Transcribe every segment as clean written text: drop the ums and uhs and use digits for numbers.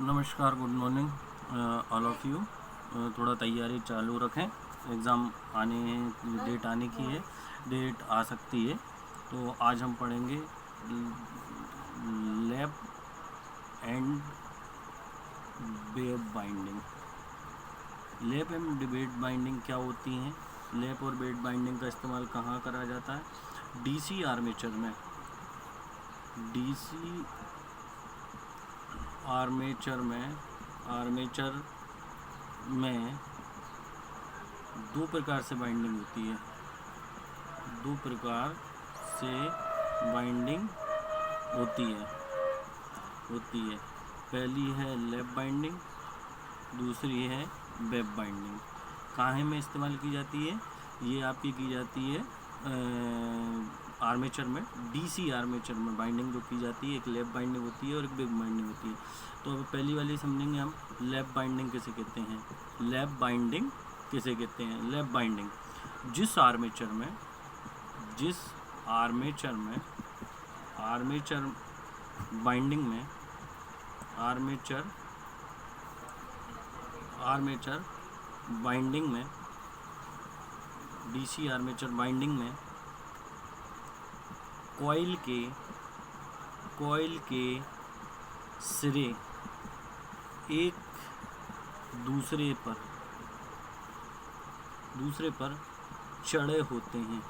नमस्कार, good morning all of you. थोड़ा तैयारी चालू रखें, एग्ज़ाम डेट आने की है, डेट आ सकती है। तो आज हम पढ़ेंगे lap and web binding. Lap and web binding क्या होती हैं? लैप और वेब बाइंडिंग का इस्तेमाल कहाँ करा जाता है? डीसी आर्मेचर में। डीसी आर्मेचर में दो प्रकार से बाइंडिंग होती है। दो प्रकार से बाइंडिंग होती है। पहली है लैप बाइंडिंग, दूसरी है वेब बाइंडिंग। काहे में इस्तेमाल की जाती है? ये आपकी की जाती है आर्मेचर में, डीसी आर्मेचर में बाइंडिंग जो की जाती है, एक लैप बाइंडिंग होती है और एक वेब बाइंडिंग होती है। तो अब पहली वाली समझेंगे हम, लैप बाइंडिंग किसे कहते हैं। लैप बाइंडिंग लैप बाइंडिंग जिस आर्मेचर बाइंडिंग में आर्मेचर बाइंडिंग में डीसी आर्मेचर बाइंडिंग में कॉइल के सिरे एक दूसरे पर चढ़े होते हैं,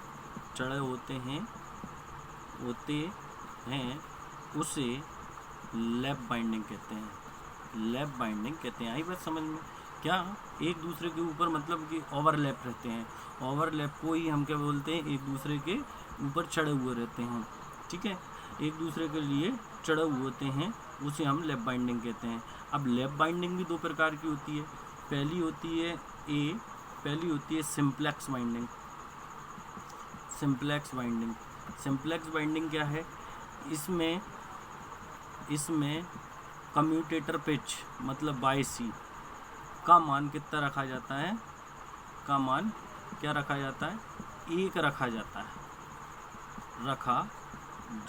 उसे लैप बाइंडिंग कहते हैं। आई बात समझ में? क्या एक दूसरे के ऊपर मतलब कि ओवरलैप रहते हैं। ओवरलैप को ही हम क्या बोलते हैं? एक दूसरे के ऊपर चढ़े हुए रहते हैं, ठीक है, एक दूसरे के लिए चढ़े हुए होते हैं, उसे हम लैप बाइंडिंग कहते हैं। अब लैप बाइंडिंग भी दो प्रकार की होती है। पहली होती है सिंप्लेक्स बाइंडिंग क्या है? इसमें कम्यूटेटर पिच मतलब बाई सी का मान कितना रखा जाता है? एक रखा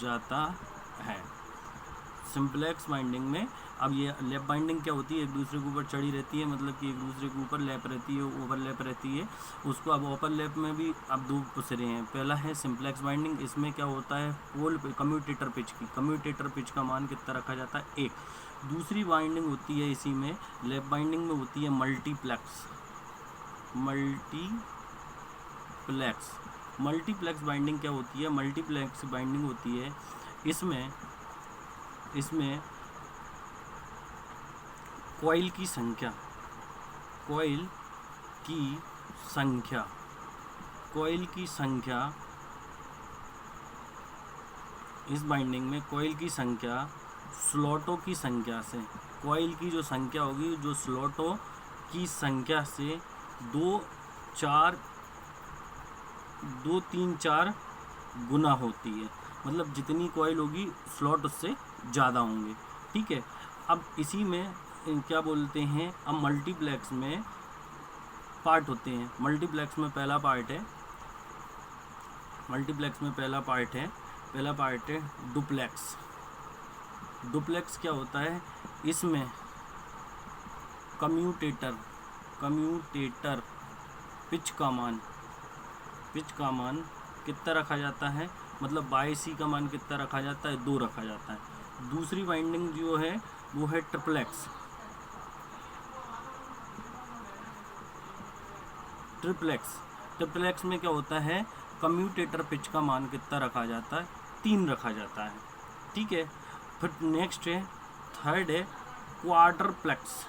जाता है सिंप्लेक्स बाइंडिंग में। अब ये लैप बाइंडिंग क्या होती है? एक दूसरे के ऊपर चढ़ी रहती है, मतलब कि एक दूसरे के ऊपर लैप रहती है, ओवरलैप रहती है उसको। अब ओवरलैप में भी अब दो सिरे हैं। पहला है सिंप्लेक्स बाइंडिंग, इसमें क्या होता है? पोल कम्यूटेटर पिच का मान कितना रखा जाता है? एक। दूसरी बाइंडिंग होती है इसी में, लैप बाइंडिंग में होती है मल्टीप्लेक्स बाइंडिंग क्या होती है? मल्टीप्लेक्स बाइंडिंग होती है इसमें कॉइल की संख्या इस बाइंडिंग में कॉइल की संख्या स्लॉटों की संख्या से, कॉइल की जो संख्या होगी जो स्लॉटों की संख्या से 2, 3, 4 गुना होती है। मतलब जितनी कॉइल होगी स्लॉट उससे ज़्यादा होंगे, ठीक है। अब इसी में क्या बोलते हैं? अब मल्टीप्लेक्स में पार्ट होते हैं। मल्टीप्लेक्स में पहला पार्ट है डुप्लेक्स क्या होता है? इसमें कम्यूटेटर पिच का मान कितना रखा जाता है? मतलब बाई सी का मान कितना रखा जाता है? 2 रखा जाता है। दूसरी बाइंडिंग जो है वो है ट्रिप्लेक्स में क्या होता है? कम्यूटेटर पिच का मान कितना रखा जाता है? 3 रखा जाता है, ठीक है। फिर नेक्स्ट है, थर्ड है क्वाड्रप्लेक्स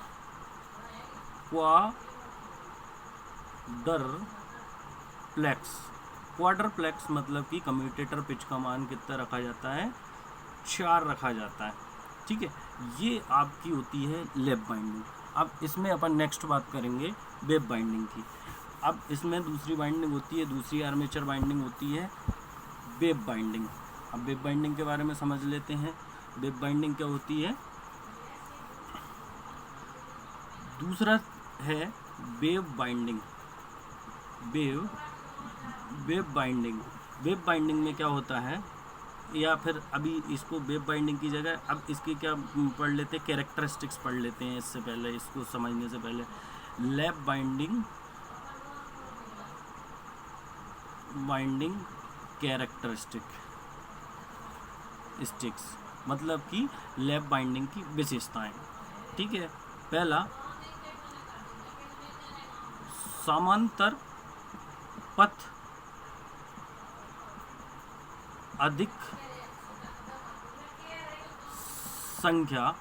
मतलब कि कम्यूटेटर पिच का मान कितना रखा जाता है? 4 रखा जाता है, ठीक है। ये आपकी होती है लैप बाइंडिंग। अब इसमें अपन नेक्स्ट बात करेंगे वेब बाइंडिंग की। अब इसमें दूसरी बाइंडिंग होती है, दूसरी आर्मेचर बाइंडिंग होती है वेब बाइंडिंग। अब वेब बाइंडिंग के बारे में समझ लेते हैं। वेब बाइंडिंग क्या होती है? दूसरा है वेब बाइंडिंग। वेब बाइंडिंग में क्या होता है? या फिर अभी इसको वेब बाइंडिंग की जगह अब इसकी क्या पढ़ लेते हैं, कैरेक्टरिस्टिक्स पढ़ लेते हैं इससे पहले, इसको समझने से पहले। लैब बाइंडिंग कैरेक्टरिस्टिक्स मतलब कि लैब बाइंडिंग की विशेषताएं। ठीक है, पहला समांतर पथ अधिक संख्या,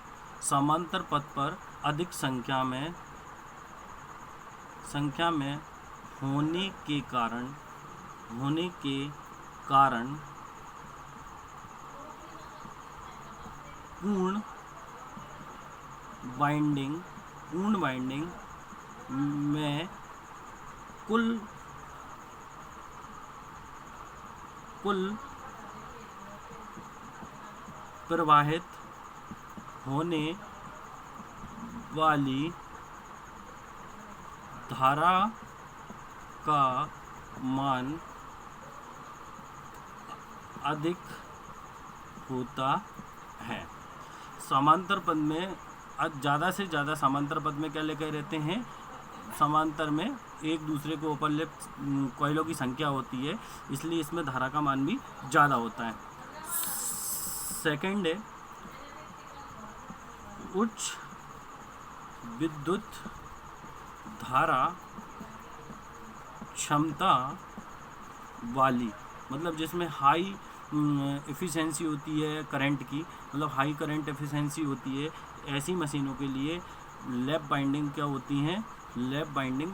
समांतर पथ पर अधिक संख्या में होने के कारण पूर्ण बाइंडिंग में कुल प्रवाहित होने वाली धारा का मान अधिक होता है। समांतर पथ में ज़्यादा से ज़्यादा समांतर पथ में क्या लेकर रहते हैं, समांतर में एक दूसरे को ओवरलैप कॉइलों की संख्या होती है, इसलिए इसमें धारा का मान भी ज़्यादा होता है। सेकंड है उच्च विद्युत धारा क्षमता वाली, मतलब जिसमें हाई एफिशिएंसी होती है करंट की, मतलब हाई करंट एफिशिएंसी होती है, ऐसी मशीनों के लिए लैप बाइंडिंग क्या होती हैं, लैप बाइंडिंग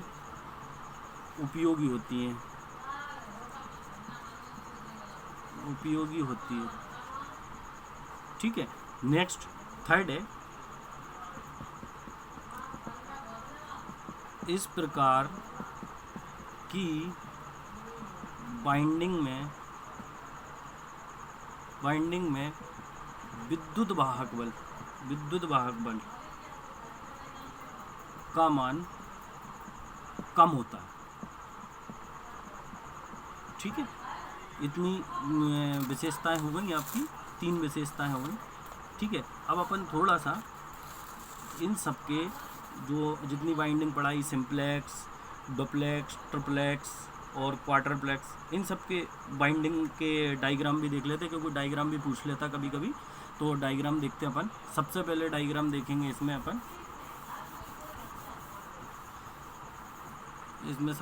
उपयोगी होती है। ठीक है, नेक्स्ट थर्ड है इस प्रकार की बाइंडिंग में विद्युत वाहक बल का मान कम होता है। ठीक है, इतनी विशेषताएं हो गई आपकी, 3 विशेषताएं हो गई। ठीक है, अब अपन थोड़ा सा इन सब के जो जितनी बाइंडिंग पढ़ाई, सिंप्लेक्स, डुप्लेक्स, ट्रिप्लेक्स और क्वार्टरप्लेक्स, इन सब के बाइंडिंग के डायग्राम भी देख लेते, क्योंकि डायग्राम भी पूछ लेता कभी कभी, तो डायग्राम देखते हैं अपन। सबसे पहले डायग्राम देखेंगे इसमें अपन, इसमें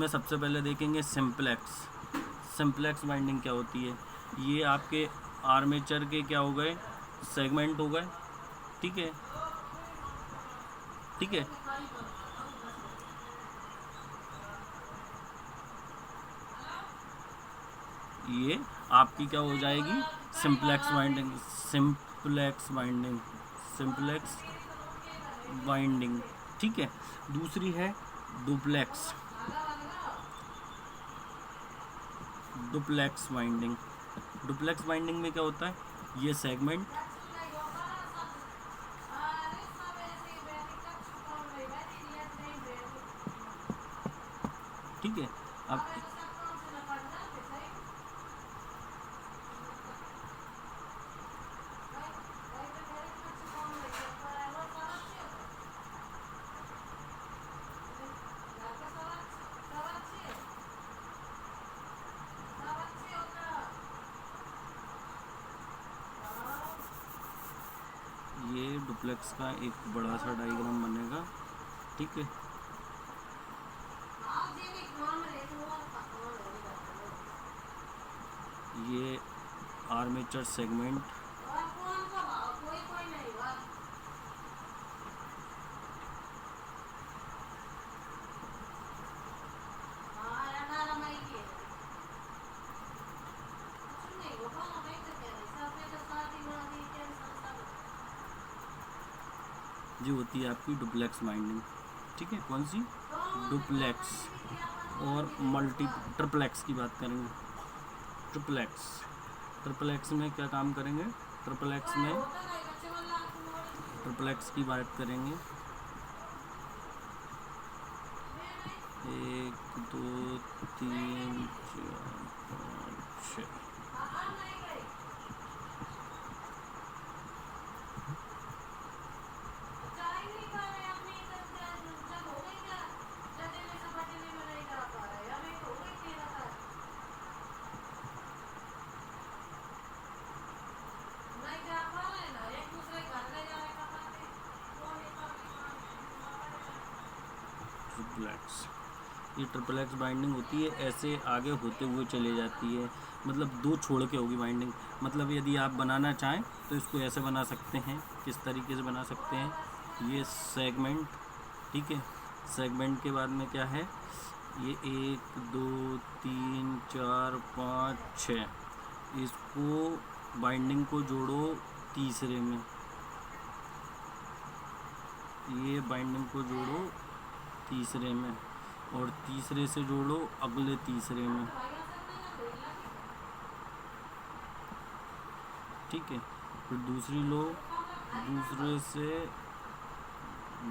सबसे पहले देखेंगे सिंप्लेक्स बाइंडिंग क्या होती है। ये आपके आर्मेचर के क्या हो गए, सेगमेंट हो गए। ठीक है, ये आपकी क्या हो जाएगी, सिंप्लेक्स बाइंडिंग। ठीक है, दूसरी है डुप्लेक्स बाइंडिंग। डुप्लेक्स बाइंडिंग में क्या होता है, ये सेगमेंट ठीक है। अब ये डुप्लेक्स का एक बड़ा सा डायग्राम बनेगा। ठीक है, ये आर्मेचर सेगमेंट जो होती है आपकी डुप्लेक्स बाइंडिंग। ठीक है, कौन सी, डुप्लेक्स। और ट्रिप्लेक्स की बात करेंगे। ट्रिप्लेक्स में क्या काम करेंगे, ट्रिप्लेक्स की बात करेंगे। 1 2 3 4 5 6 ट्रिपल ये ट्रिपल एक्स बाइंडिंग होती है, ऐसे आगे होते हुए चले जाती है, मतलब दो छोड़ के होगी बाइंडिंग। मतलब यदि आप बनाना चाहें तो इसको ऐसे बना सकते हैं। किस तरीके से बना सकते हैं, ये सेगमेंट, ठीक है। सेगमेंट के बाद में क्या है, ये 1 2 3 4 5 6, इसको बाइंडिंग को जोड़ो तीसरे में, ये बाइंडिंग को जोड़ो तीसरे में, और तीसरे से जोड़ो अगले तीसरे में, ठीक है। फिर दूसरी लो, दूसरे से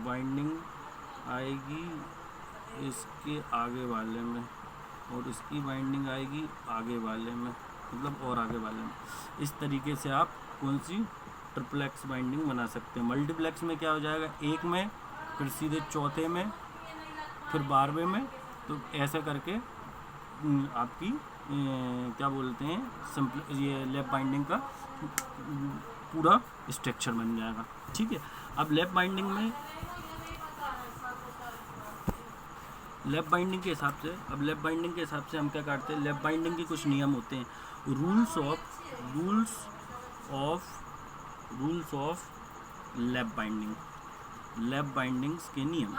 बाइंडिंग आएगी इसके आगे वाले में, और इसकी बाइंडिंग आएगी आगे वाले में, मतलब और आगे वाले में। इस तरीके से आप कौन सी ट्रिपल एक्स बाइंडिंग बना सकते हैं। मल्टीप्लेक्स में क्या हो जाएगा, एक में, फिर सीधे चौथे में, फिर 12वें में, तो ऐसा करके आपकी क्या बोलते हैं, सिंपल ये लैप बाइंडिंग का पूरा स्ट्रक्चर बन जाएगा, ठीक है। अब लैप बाइंडिंग में, लैप बाइंडिंग के हिसाब से, अब लैप बाइंडिंग के हिसाब से हम क्या करते हैं, लैप बाइंडिंग के कुछ नियम होते हैं, rules of lap binding, lap bindings के नियम।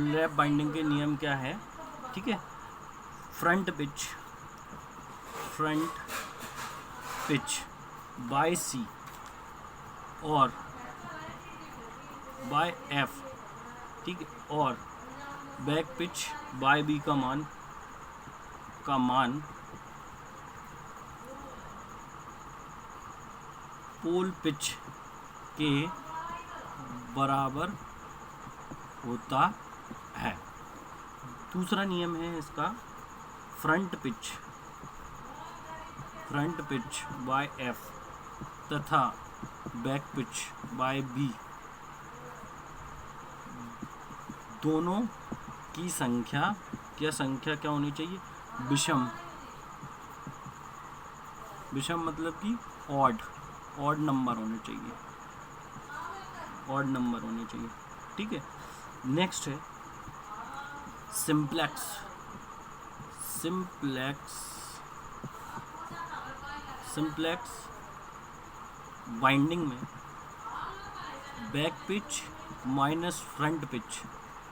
लैप बाइंडिंग के नियम क्या है, ठीक है। फ्रंट पिच बाय सी और बाय एफ, ठीक है, और बैक पिच बाय बी का मान पोल पिच के बराबर होता है। दूसरा नियम है इसका, फ्रंट पिच बाय एफ तथा बैक पिच बाय बी दोनों की संख्या क्या होनी चाहिए, विषम मतलब कि ऑड नंबर होने चाहिए, ठीक है। नेक्स्ट है सिंप्लेक्स बाइंडिंग में back pitch minus front pitch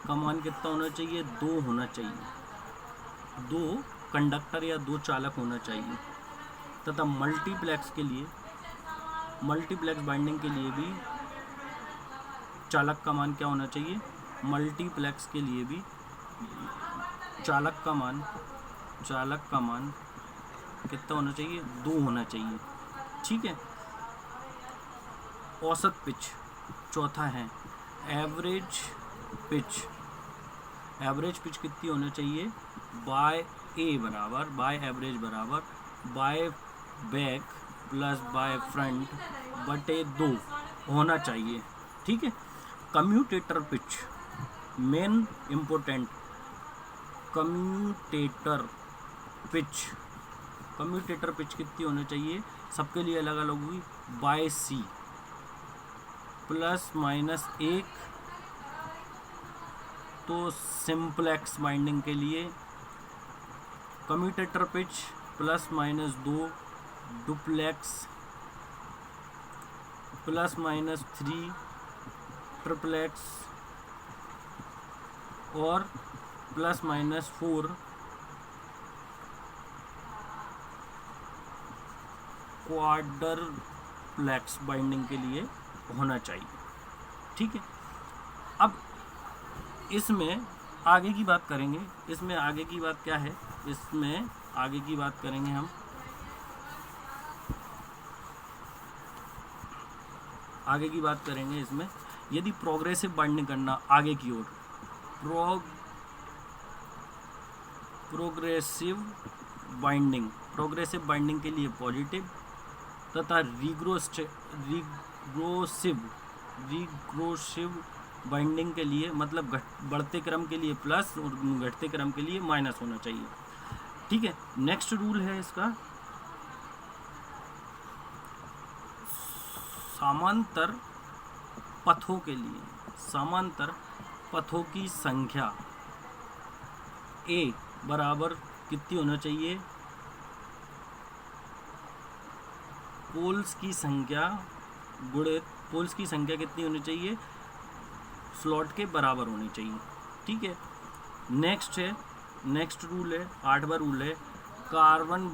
का मान कितना होना चाहिए, 2 होना चाहिए, 2 कंडक्टर या 2 चालक होना चाहिए। तथा मल्टीप्लेक्स बाइंडिंग के लिए भी चालक का मान क्या होना चाहिए, मल्टीप्लेक्स के लिए भी चालक का मान कितना होना चाहिए, 2 होना चाहिए, ठीक है। औसत पिच चौथा है, एवरेज पिच कितनी होना चाहिए, बाय एवरेज बराबर buy back plus by front बटे 2 होना चाहिए, ठीक है। Commutator pitch, main important commutator pitch कितनी होनी चाहिए, सबके लिए अलग अलग हुई, बाय सी प्लस माइनस 1, तो सिंप्लेक्स बाइंडिंग के लिए commutator pitch plus minus 2, duplex plus minus 3, triplex और प्लस माइनस 4 क्वाड्रप्लेक्स बाइंडिंग के लिए होना चाहिए, ठीक है। अब इसमें आगे की बात करेंगे, इसमें आगे की बात क्या है, इसमें आगे की बात करेंगे हम, आगे की बात करेंगे इसमें, यदि प्रोग्रेसिव बाइंडिंग करना आगे की ओर, प्रोग्रेसिव बाइंडिंग के लिए पॉजिटिव तथा रिग्रोसिव बाइंडिंग के लिए, मतलब बढ़ते क्रम के लिए प्लस और घटते क्रम के लिए माइनस होना चाहिए, ठीक है। नेक्स्ट रूल है इसका, समांतर पथों की संख्या ए बराबर कितनी होना चाहिए, पोल्स की संख्या गुणित पोल्स की संख्या कितनी होनी चाहिए, स्लॉट के बराबर होनी चाहिए। ठीक है, नेक्स्ट रूल है, 8वां रूल है, कार्बन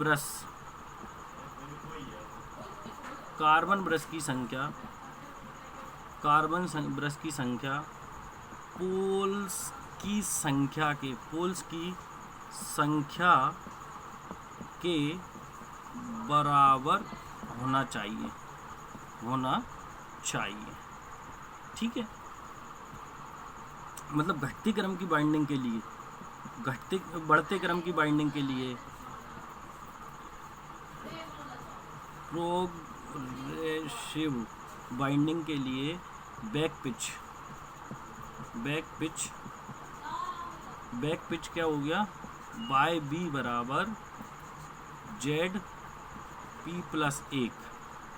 ब्रश की संख्या पोल्स की संख्या के बराबर होना चाहिए। ठीक है, मतलब बढ़ते क्रम की बाइंडिंग के लिए प्रोग्रेसिव बाइंडिंग के लिए बैक पिच क्या हो गया, बाय बी बराबर जेड पी प्लस 1।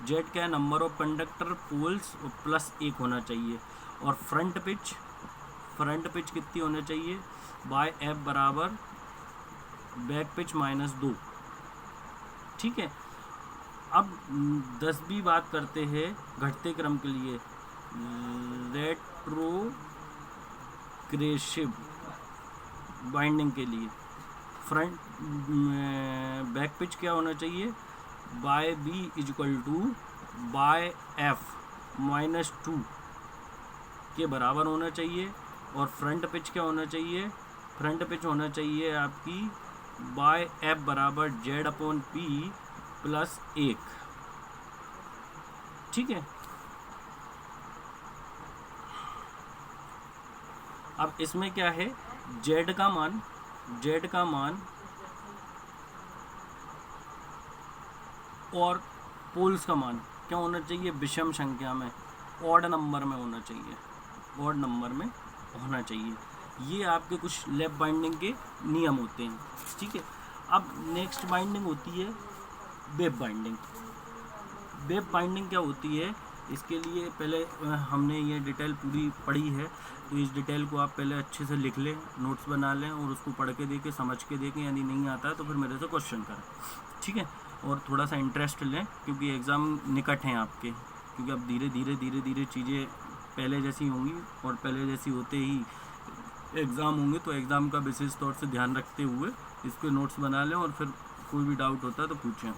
जेड क्या है, number of conductor poles plus 1 होना चाहिए। और फ्रंट पिच कितनी होना चाहिए, बाय एफ बराबर बैक पिच माइनस 2। ठीक है, अब 10वीं बात करते हैं घटते क्रम के लिए, रेट्रोग्रेसिव बाइंडिंग के लिए बैक पिच क्या होना चाहिए, Y B equal to Y F minus 2 के बराबर होना चाहिए। और फ्रंट पिच क्या होना चाहिए, होना चाहिए आपकी बाय एफ बराबर जेड अपॉन पी प्लस 1। ठीक है, अब इसमें क्या है, जेड का मान और पोल्स का मान क्या होना चाहिए, विषम संख्या में, ऑड नंबर में होना चाहिए। ये आपके कुछ लैप बाइंडिंग के नियम होते हैं। ठीक है, अब नेक्स्ट बाइंडिंग होती है वेब बाइंडिंग क्या होती है, इसके लिए पहले हमने ये डिटेल पूरी पढ़ी है, तो इस डिटेल को आप पहले अच्छे से लिख लें, नोट्स बना लें और उसको पढ़ के देखें, समझ के देखें। यदि नहीं आता है तो फिर मेरे से क्वेश्चन करें। ठीक है, और थोड़ा सा इंटरेस्ट लें क्योंकि एग्ज़ाम निकट हैं आपके, क्योंकि अब धीरे धीरे चीज़ें पहले जैसी होंगी और पहले जैसी होते ही एग्ज़ाम होंगे। तो एग्ज़ाम का विशेष तौर से ध्यान रखते हुए इसके नोट्स बना लें और फिर कोई भी डाउट होता है तो पूछें।